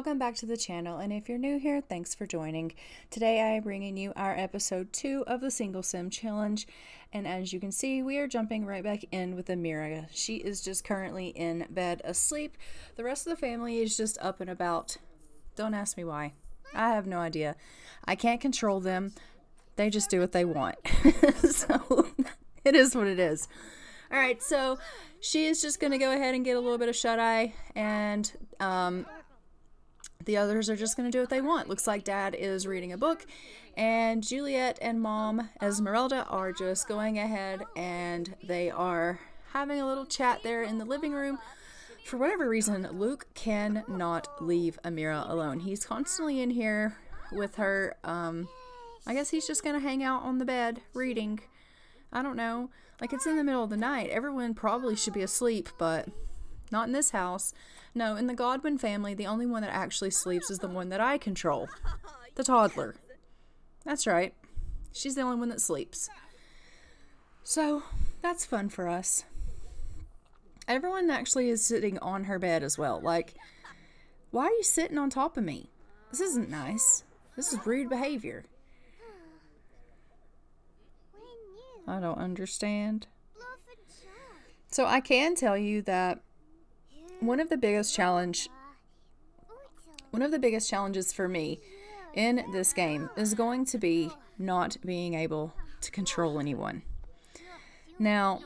welcome back to the channel, and if you're new here, thanks for joining. Today I am bringing you our episode 2 of the Single Sim Challenge, and as you can see, we are jumping right back in with Amira. She is just currently in bed asleep. The rest of the family is just up and about. Don't ask me why. I have no idea. I can't control them. They just do what they want. So it is what it is. Alright, so she is just going to go ahead and get a little bit of shut-eye, and the others are just going to do what they want. Looks like Dad is reading a book, and Juliet and Mom Esmerelda are just going ahead and they are having a little chat there in the living room. For whatever reason, Luke cannot leave Amira alone. He's constantly in here with her. I guess he's just going to hang out on the bed reading. I don't know. Like, it's in the middle of the night. Everyone probably should be asleep, but not in this house. No, in the Godwin family, the only one that actually sleeps is the one that I control. The toddler. That's right. She's the only one that sleeps. So, that's fun for us. Everyone actually is sitting on her bed as well. Like, why are you sitting on top of me? This isn't nice. This is rude behavior. I don't understand. So I can tell you that one of the biggest challenges for me in this game is going to be not being able to control anyone. Now,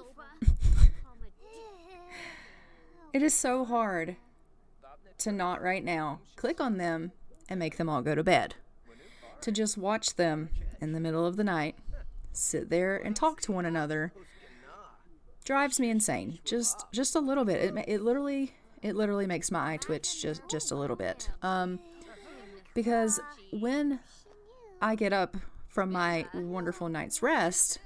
it is so hard to not right now click on them and make them all go to bed. To just watch them in the middle of the night sit there and talk to one another drives me insane. Just a little bit. It literally makes my eye twitch just a little bit. Because when I get up from my wonderful night's rest,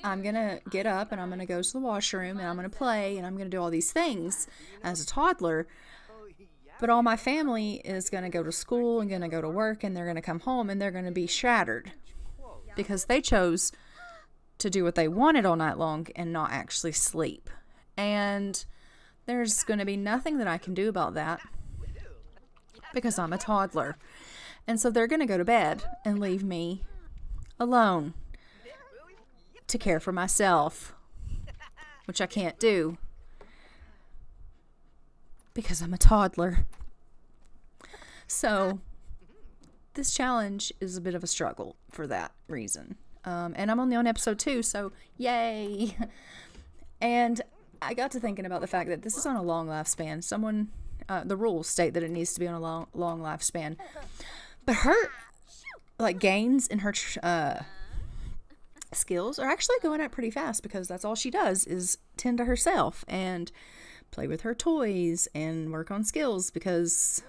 I'm gonna get up and I'm gonna go to the washroom and I'm gonna play and I'm gonna do all these things as a toddler. But all my family is gonna go to school and gonna go to work, and they're gonna come home and they're gonna be shattered. Because they chose to do what they wanted all night long and not actually sleep. And there's going to be nothing that I can do about that because I'm a toddler. And so they're going to go to bed and leave me alone to care for myself, which I can't do because I'm a toddler. So this challenge is a bit of a struggle for that reason. And I'm only on episode 2, so yay! And I got to thinking about the fact that this is on a long lifespan. The rules state that it needs to be on a long lifespan. But her, gains in her skills are actually going up pretty fast, because that's all she does is tend to herself and play with her toys and work on skills, because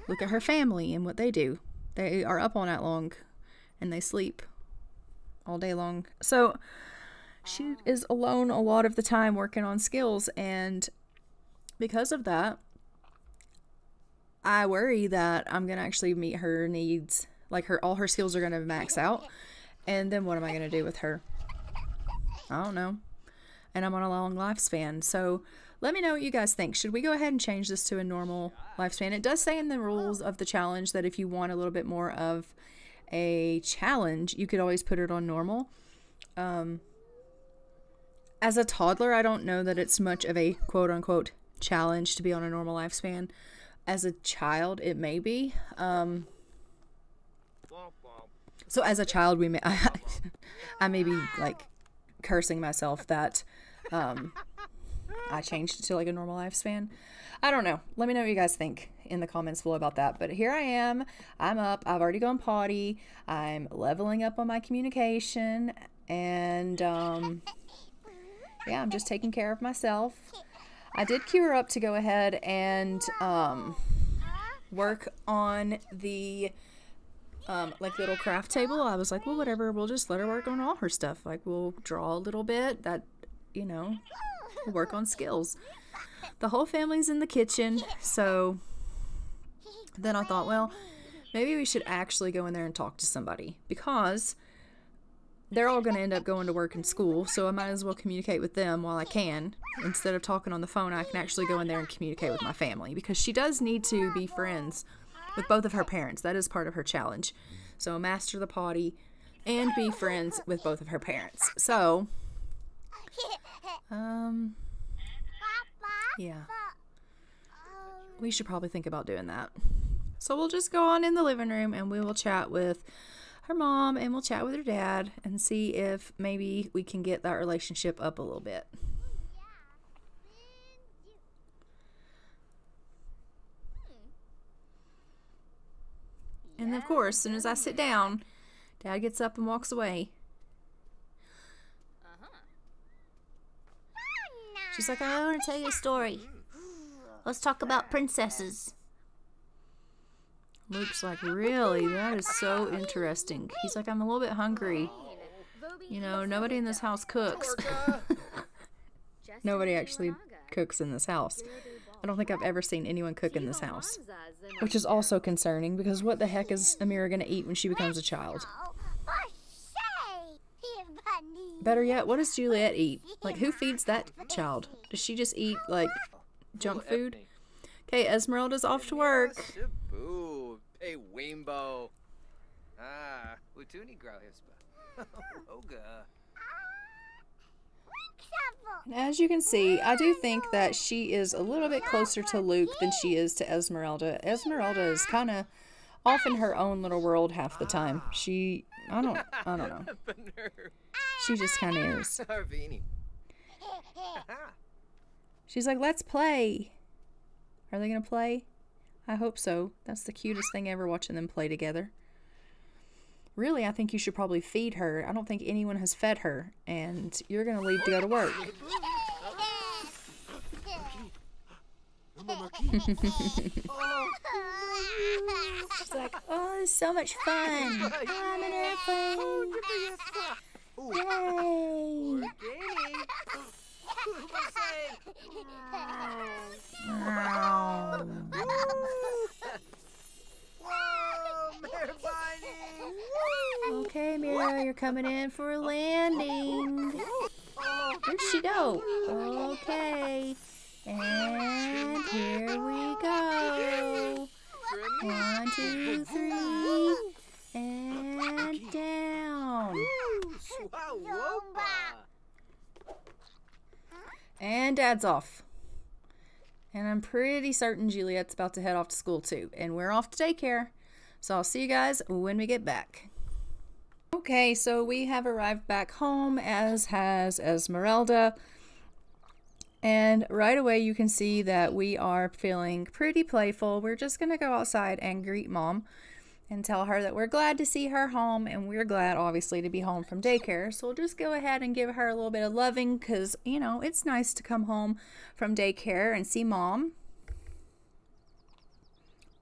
look at her family and what they do. They are up all night long and they sleep all day long. So she is alone a lot of the time working on skills, and because of that, I worry that I'm going to actually meet her needs. All her skills are going to max out, and then what am I going to do with her? I don't know. And I'm on a long lifespan. So let me know what you guys think. Should we go ahead and change this to a normal lifespan? It does say in the rules of the challenge that if you want a little bit more of a challenge, you could always put it on normal. As a toddler, I don't know that it's much of a quote-unquote challenge to be on a normal lifespan. As a child, it may be. So as a child, I may be cursing myself that I changed it to a normal lifespan. I don't know. Let me know what you guys think in the comments below about that. But here I am. I'm up. I've already gone potty. I'm leveling up on my communication. And yeah, I'm just taking care of myself. I did queue her up to go ahead and work on the little craft table. I was like, well, whatever. We'll just let her work on all her stuff. We'll draw a little bit. That, work on skills. The whole family's in the kitchen, so then I thought, well, maybe we should actually go in there and talk to somebody, because they're all going to end up going to work and school, so I might as well communicate with them while I can. Instead of talking on the phone, I can actually go in there and communicate with my family, because she does need to be friends with both of her parents. That is part of her challenge. So master the potty and be friends with both of her parents. So, yeah. We should probably think about doing that. So we'll just go on in the living room and we will chat with her mom and we'll chat with her dad and see if maybe we can get that relationship up a little bit. And of course, as soon as I sit down, Dad gets up and walks away. She's like, I want to tell you a story. Let's talk about princesses. Luke's like, really? That is so interesting. He's like, I'm a little bit hungry. You know, nobody in this house cooks. Nobody actually cooks in this house. I don't think I've ever seen anyone cook in this house. Which is also concerning, because what the heck is Amira going to eat when she becomes a child? Better yet, what does Juliet eat? Like, who feeds that child? Does she just eat, like, junk food? Okay, Esmeralda's off to work. Hey, Wimbo. And as you can see, I do think that she is a little bit closer to Luke than she is to Esmeralda. Esmeralda is kind of off in her own little world half the time. I don't know. She just kind of is. She's like, let's play. Are they going to play? I hope so. That's the cutest thing ever, watching them play together. Really, I think you should probably feed her. I don't think anyone has fed her, and you're going to leave to go to work. She's like, oh, it's so much fun. I'm an airplane. Yay. Okay, Mira, you're coming in for a landing. Where'd she go? Okay. And here we go. 1, 2, 3. And down. And Dad's off. And I'm pretty certain Juliet's about to head off to school too. And we're off to daycare. So I'll see you guys when we get back. Okay, so we have arrived back home, as has Esmeralda. And right away you can see that we are feeling pretty playful. We're just going to go outside and greet Mom and tell her that we're glad to see her home, and we're glad obviously to be home from daycare. So we'll just go ahead and give her a little bit of loving, because, you know, it's nice to come home from daycare and see Mom.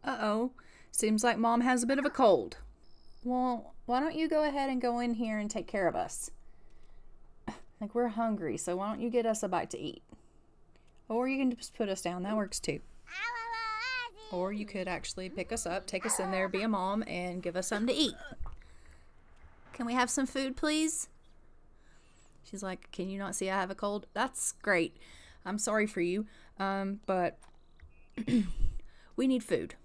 Uh-oh. Seems like Mom has a bit of a cold. Well, why don't you go ahead and go in here and take care of us? Like, we're hungry, so why don't you get us a bite to eat? Or you can just put us down. That works too. Or you could actually pick us up, take us in there, be a mom, and give us something to eat. Can we have some food, please? She's like, can you not see I have a cold? That's great. I'm sorry for you, but we need food.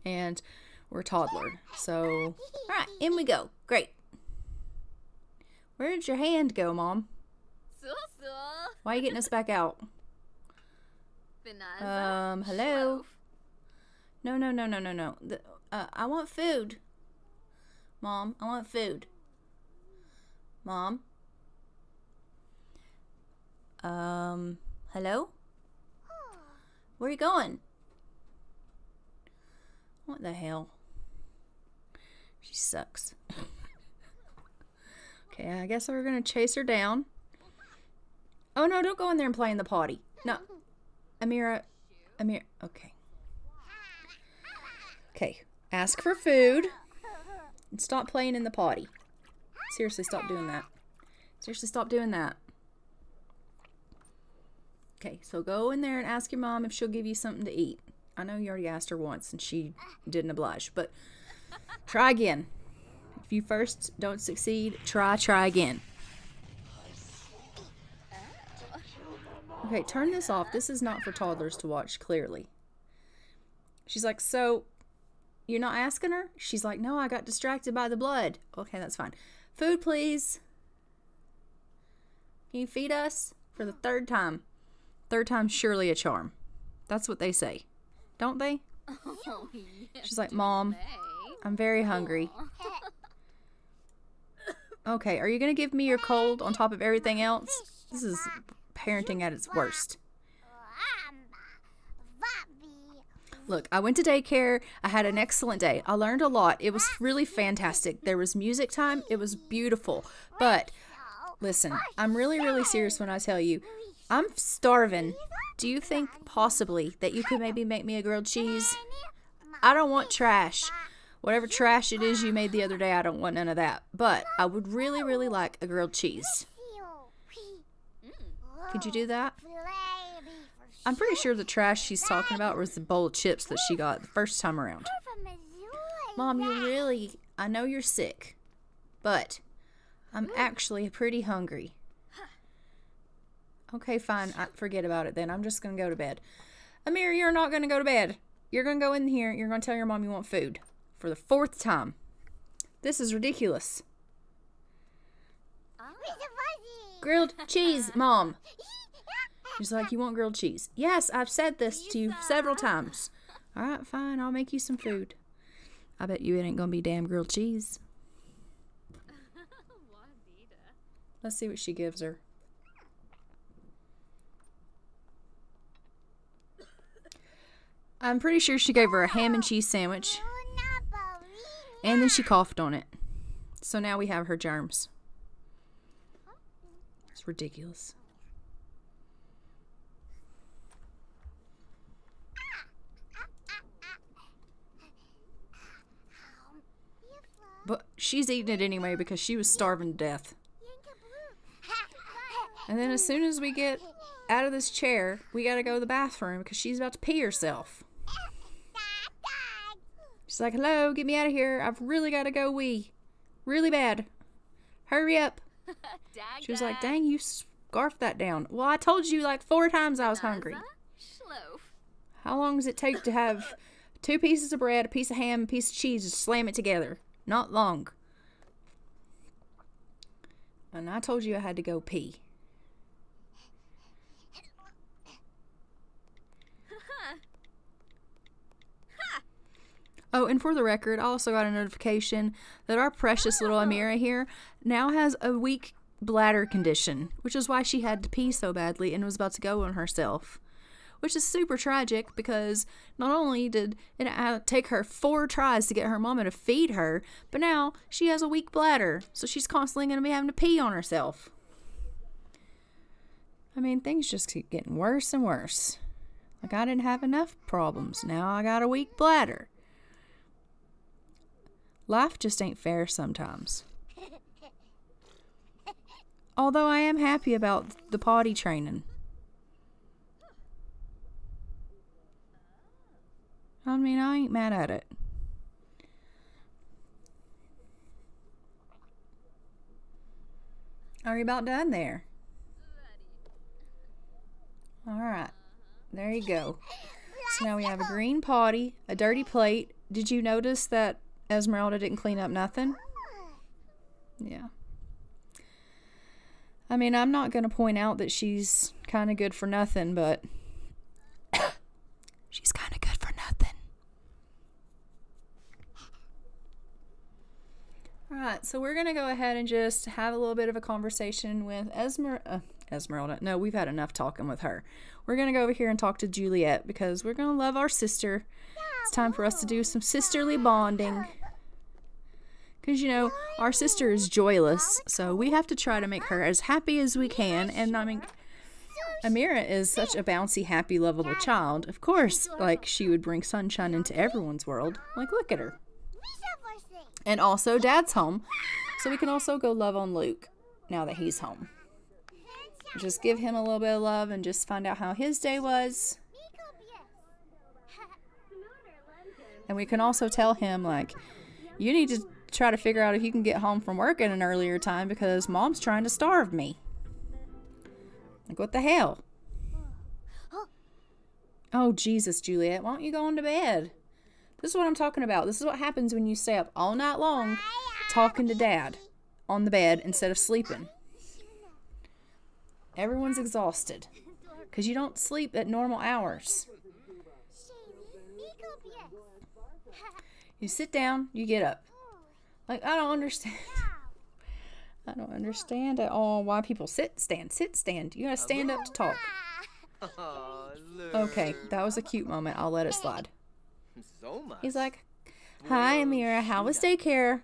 And we're a toddler, so... All right, in we go. Great. Where did your hand go, Mom? Why are you getting us back out? Hello? No. I want food. Mom, I want food. Mom? Hello? Where are you going? What the hell? She sucks. Okay, I guess we're gonna chase her down. Oh no, don't go in there and play in the potty. No. Amira, okay. Okay, ask for food and stop playing in the potty. Seriously, stop doing that. Seriously, stop doing that. Okay, so go in there and ask your mom if she'll give you something to eat. I know you already asked her once and she didn't oblige, but try again. If you first don't succeed, try again. Okay, turn this off. This is not for toddlers to watch, clearly. She's like, so, you're not asking her? She's like, no, I got distracted by the blood. Okay, that's fine. Food, please. Can you feed us? For the third time. Third time's surely a charm. That's what they say. Don't they? She's like, Mom, I'm very hungry. Okay, are you going to give me your cold on top of everything else? This is parenting at its worst. Look, I went to daycare. I had an excellent day. I learned a lot. It was really fantastic. There was music time. It was beautiful. But, listen, I'm really, really serious when I tell you, I'm starving. Do you think possibly that you could maybe make me a grilled cheese? I don't want trash. Whatever trash it is you made the other day, I don't want none of that. But I would really, really like a grilled cheese. Could you do that? I'm pretty sure the trash she's talking about was the bowl of chips that she got the first time around. Mom, I know you're sick, but I'm actually pretty hungry. Okay, fine. Forget about it then. I'm just going to go to bed. Amir, you're not going to go to bed. You're going to go in here. You're going to tell your mom you want food. For the 4th time. This is ridiculous. Grilled cheese, Mom. She's like, you want grilled cheese? Yes, I've said this to you several times. Alright, fine. I'll make you some food. I bet you it ain't going to be damn grilled cheese. Let's see what she gives her. I'm pretty sure she gave her a ham and cheese sandwich. And then she coughed on it. So now we have her germs. It's ridiculous. But she's eating it anyway because she was starving to death. And then as soon as we get out of this chair, we gotta go to the bathroom because she's about to pee herself. She's like, hello, get me out of here. I've really got to go wee. Really bad. Hurry up. She was like, dang, you scarfed that down. Well, I told you like 4 times I was hungry. How long does it take to have 2 pieces of bread, a piece of ham, a piece of cheese, and slam it together? Not long. And I told you I had to go pee. Oh, and for the record, I also got a notification that our precious little Amira here now has a weak bladder condition, which is why she had to pee so badly and was about to go on herself. Which is super tragic because not only did it take her 4 tries to get her mama to feed her, but now she has a weak bladder, so she's constantly going to be having to pee on herself. I mean, things just keep getting worse and worse. Like, I didn't have enough problems. Now I got a weak bladder. Life just ain't fair sometimes. Although I am happy about the potty training. I mean, I ain't mad at it. Are you about done there? Alright. There you go. So now we have a green potty, a dirty plate. Did you notice that Esmerelda didn't clean up nothing? Yeah. I mean, I'm not going to point out that she's kind of good for nothing, but she's kind of good for nothing. Alright, so we're going to go ahead and just have a little bit of a conversation with Esmerelda. No, we've had enough talking with her. We're going to go over here and talk to Juliet because we're going to love our sister. It's time for us to do some sisterly bonding. Because, you know, our sister is joyless, so we have to try to make her as happy as we can. And, I mean, Amira is such a bouncy, happy, lovable child. Of course, like, she would bring sunshine into everyone's world. Like, look at her. And also, Dad's home, so we can also go love on Luke now that he's home. Just give him a little bit of love and just find out how his day was. And we can also tell him, like, you need to try to figure out if you can get home from work at an earlier time because Mom's trying to starve me. Like, what the hell? Oh, Jesus, Juliet, why don't you go on to bed? This is what I'm talking about. This is what happens when you stay up all night long talking to Dad on the bed instead of sleeping. Everyone's exhausted because you don't sleep at normal hours. You sit down, you get up. Like, I don't understand. I don't understand at all why people sit, stand. You gotta stand up to talk. Okay, that was a cute moment. I'll let it slide. He's like, hi, Amira. How was daycare?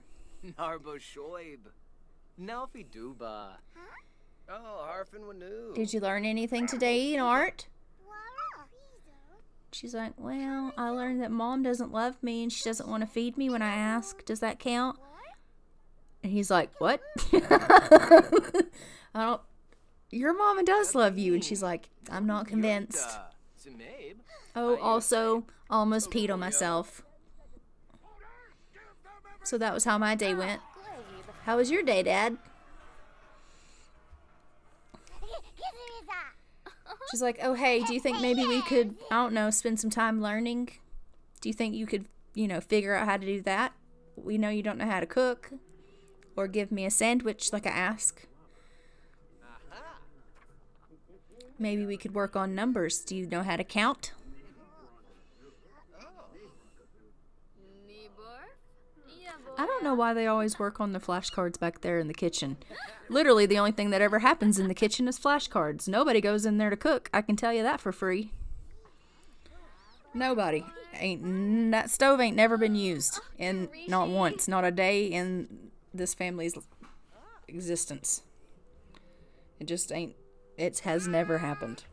Did you learn anything today in art? She's like, well, I learned that Mom doesn't love me and she doesn't want to feed me when I ask. Does that count? And he's like, what? I don't. Your mama does love you. And she's like, I'm not convinced. Oh, also, almost peed on myself. So that was how my day went. How was your day, Dad? She's like, oh, hey, do you think maybe we could, I don't know, spend some time learning? Do you think you could, you know, figure out how to do that? We know you don't know how to cook. Or give me a sandwich like I ask. Maybe we could work on numbers. Do you know how to count? I don't know why they always work on the flashcards back there in the kitchen. Literally, the only thing that ever happens in the kitchen is flashcards. Nobody goes in there to cook. I can tell you that for free. Nobody. That stove ain't never been used. And not once. Not a day in this family's existence. It just ain't. It has never happened.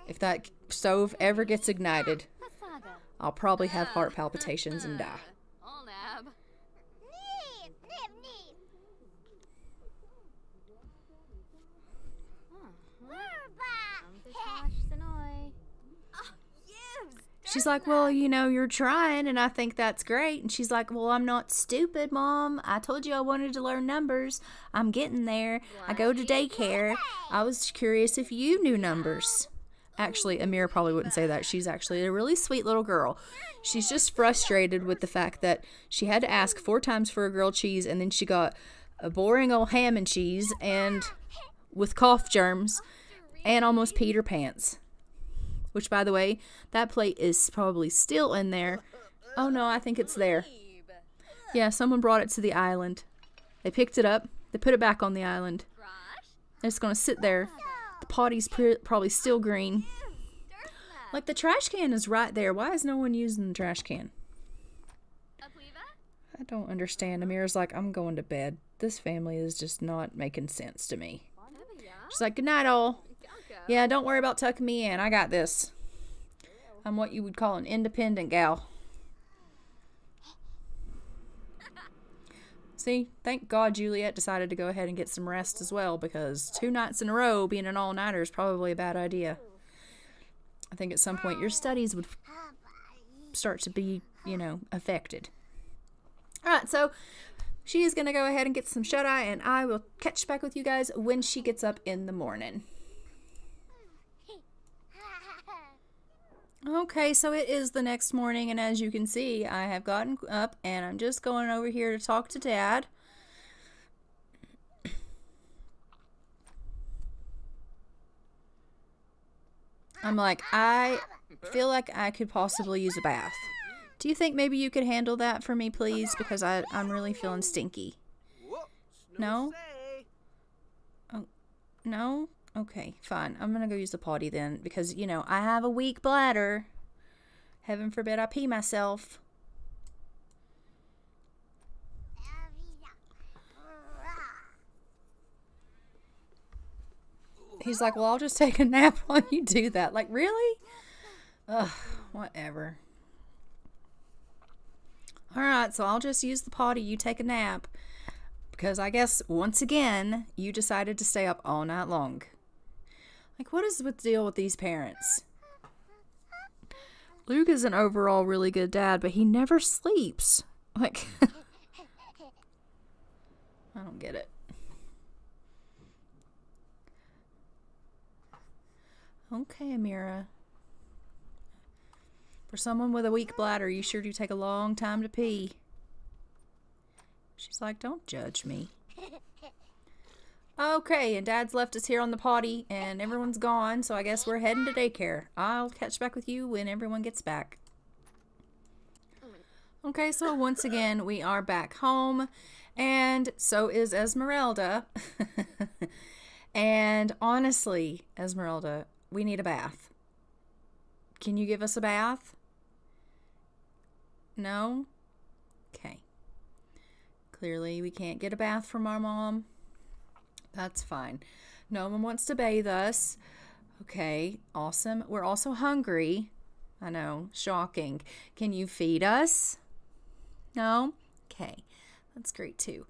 If that stove ever gets ignited, I'll probably have heart palpitations and die. She's like, well, you know, you're trying, and I think that's great. And she's like, well, I'm not stupid, Mom. I told you I wanted to learn numbers. I'm getting there. I go to daycare. I was curious if you knew numbers. Actually, Amira probably wouldn't say that. She's actually a really sweet little girl. She's just frustrated with the fact that she had to ask 4 times for a grilled cheese, and then she got a boring old ham and cheese and with cough germs and almost peed her pants. Which, by the way, that plate is probably still in there. Oh, no, I think it's there. Yeah, someone brought it to the island. They picked it up. They put it back on the island. It's going to sit there. The potty's probably still green. Like, the trash can is right there. Why is no one using the trash can? I don't understand. Amira's like, I'm going to bed. This family is just not making sense to me. She's like, good night, all. Yeah, don't worry about tucking me in. I got this. I'm what you would call an independent gal. See, thank God Juliet decided to go ahead and get some rest as well, because 2 nights in a row being an all-nighter is probably a bad idea. I think at some point your studies would start to be, you know, affected. Alright, so she is going to go ahead and get some shut-eye, and I will catch back with you guys when she gets up in the morning. Okay, so it is the next morning, and as you can see, I have gotten up, and I'm just going over here to talk to Dad. I'm like, I feel like I could possibly use a bath. Do you think maybe you could handle that for me, please? Because I'm really feeling stinky. No? Oh, no? Okay, fine. I'm gonna go use the potty then, because, you know, I have a weak bladder. Heaven forbid I pee myself. He's like, well, I'll just take a nap while you do that. Like, really? Ugh, whatever. Alright, so I'll just use the potty. You take a nap. Because I guess, once again, you decided to stay up all night long. Like, what is the deal with these parents? Luke is an overall really good dad, but he never sleeps. Like, I don't get it. Okay, Amira. For someone with a weak bladder, you sure do take a long time to pee. She's like, don't judge me. Okay, and Dad's left us here on the potty, and everyone's gone, so I guess we're heading to daycare. I'll catch back with you when everyone gets back. Okay, so once again, we are back home, and so is Esmerelda. And honestly, Esmerelda, we need a bath. Can you give us a bath? No? Okay. Clearly, we can't get a bath from our mom. That's fine. No one wants to bathe us. Okay, awesome. We're also hungry. I know, shocking. Can you feed us? No? Okay, that's great too.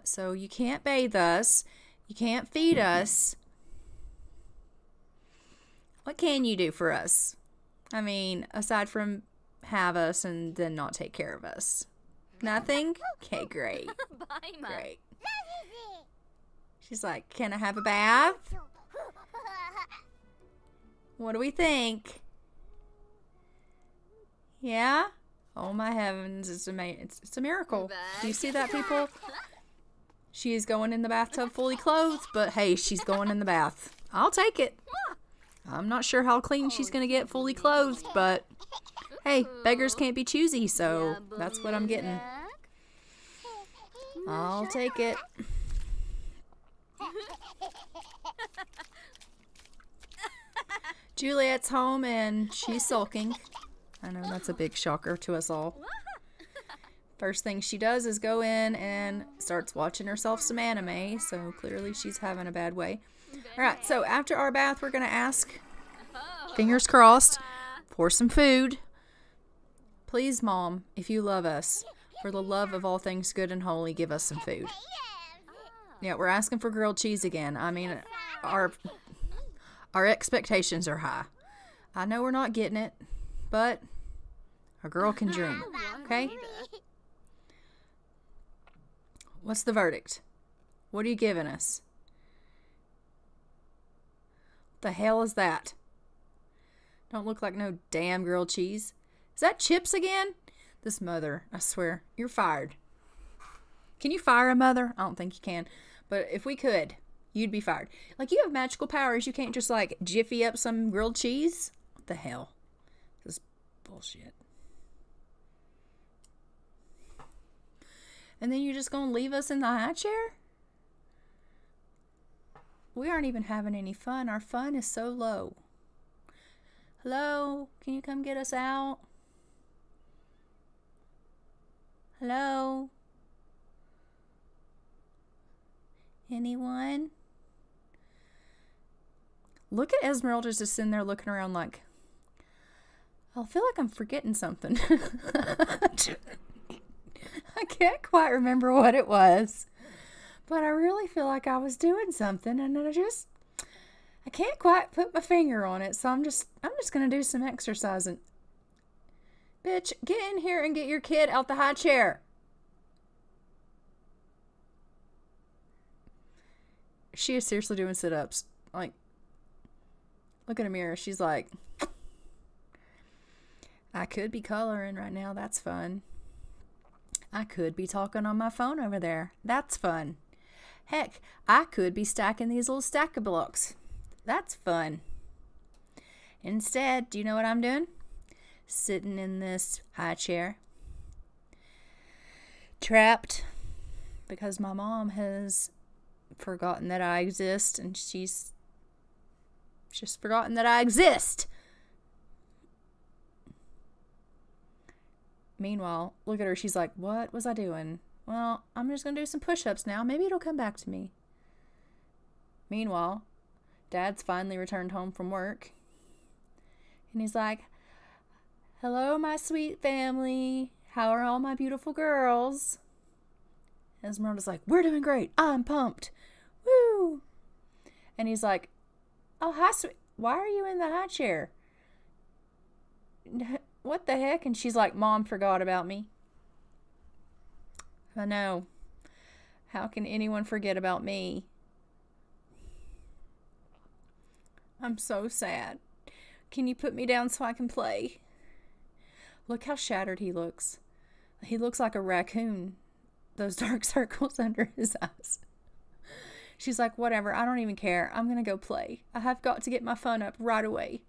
So you can't bathe us. You can't feed us. What can you do for us? I mean, aside from have us and then not take care of us. Nothing? Okay, great. Great. She's like, can I have a bath? What do we think? Yeah? Oh my heavens, it's a miracle. Do you see that, people? She is going in the bathtub fully clothed, but hey, she's going in the bath. I'll take it. I'm not sure how clean she's going to get fully clothed, but hey, beggars can't be choosy, so that's what I'm getting. I'll take it. Juliet's home and she's sulking. I know that's a big shocker to us all. First thing she does is go in and starts watching herself some anime, so clearly she's having a bad way. Alright, so after our bath, we're going to ask, fingers crossed, for some food. Please, Mom, if you love us, for the love of all things good and holy, give us some food. Yeah, we're asking for grilled cheese again. I mean, our expectations are high. I know we're not getting it, but a girl can dream, okay? What's the verdict? What are you giving us? What the hell is that? Don't look like no damn grilled cheese. Is that chips again? This mother, I swear, you're fired. Can you fire a mother? I don't think you can. But if we could, you'd be fired. Like, you have magical powers. You can't just, like, jiffy up some grilled cheese? What the hell? This is bullshit. And then you're just going to leave us in the high chair? We aren't even having any fun. Our fun is so low. Hello? Can you come get us out? Hello? Anyone? Look at Esmeralda just sitting there looking around like, I feel like I'm forgetting something. I can't quite remember what it was, but I really feel like I was doing something, and I can't quite put my finger on it, so I'm just gonna do some exercising. Bitch, get in here and get your kid out the high chair. She is seriously doing sit-ups. Like, look in a mirror. She's like, I could be coloring right now. That's fun. I could be talking on my phone over there. That's fun. Heck, I could be stacking these little stack of blocks. That's fun. Instead, do you know what I'm doing? Sitting in this high chair. Trapped. Because my mom has forgotten that I exist, and she's just forgotten that I exist. Meanwhile, look at her. She's like, what was I doing? Well, I'm just going to do some push-ups now. Maybe it'll come back to me. Meanwhile, Dad's finally returned home from work. And he's like, hello, my sweet family. How are all my beautiful girls? Esmeralda's like, we're doing great. I'm pumped. Woo! And he's like, oh, hi, sweet. Why are you in the high chair? What the heck? And she's like, Mom forgot about me. I know. How can anyone forget about me? I'm so sad. Can you put me down so I can play? Look how shattered he looks. He looks like a raccoon. Those dark circles under his eyes. She's like, whatever, I don't even care. I'm going to go play. I have got to get my fun up right away.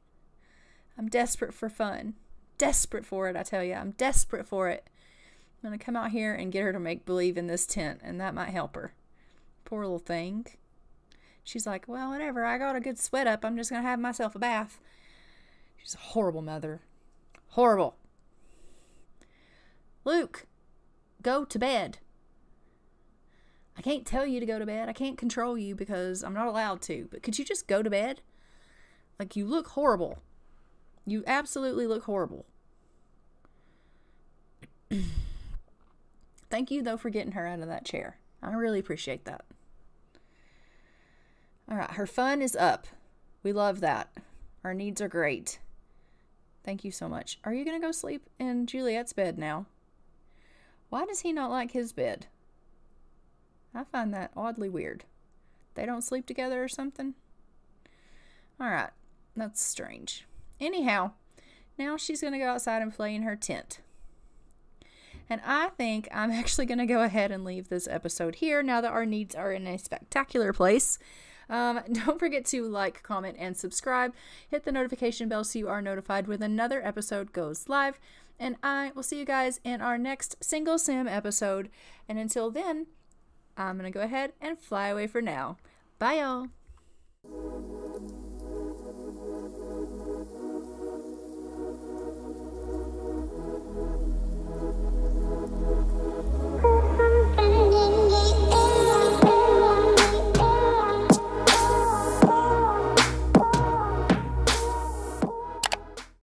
I'm desperate for fun. Desperate for it, I tell you. I'm desperate for it. I'm going to come out here and get her to make believe in this tent, and that might help her. Poor little thing. She's like, well, whatever. I got a good sweat up. I'm just going to have myself a bath. She's a horrible mother. Horrible. Luke, go to bed. I can't tell you to go to bed. I can't control you because I'm not allowed to. But could you just go to bed? Like, you look horrible. You absolutely look horrible. Thank you, though, for getting her out of that chair. I really appreciate that. All right, her fun is up. We love that. Our needs are great. Thank you so much. Are you going to go sleep in Juliet's bed now? Why does he not like his bed? I find that oddly weird. They don't sleep together or something? All right, that's strange. Anyhow, now she's going to go outside and play in her tent. And I think I'm actually going to go ahead and leave this episode here now that our needs are in a spectacular place. Don't forget to like, comment, and subscribe. Hit the notification bell so you are notified when another episode goes live. And I will see you guys in our next Single Sim episode. And until then, I'm going to go ahead and fly away for now. Bye, y'all.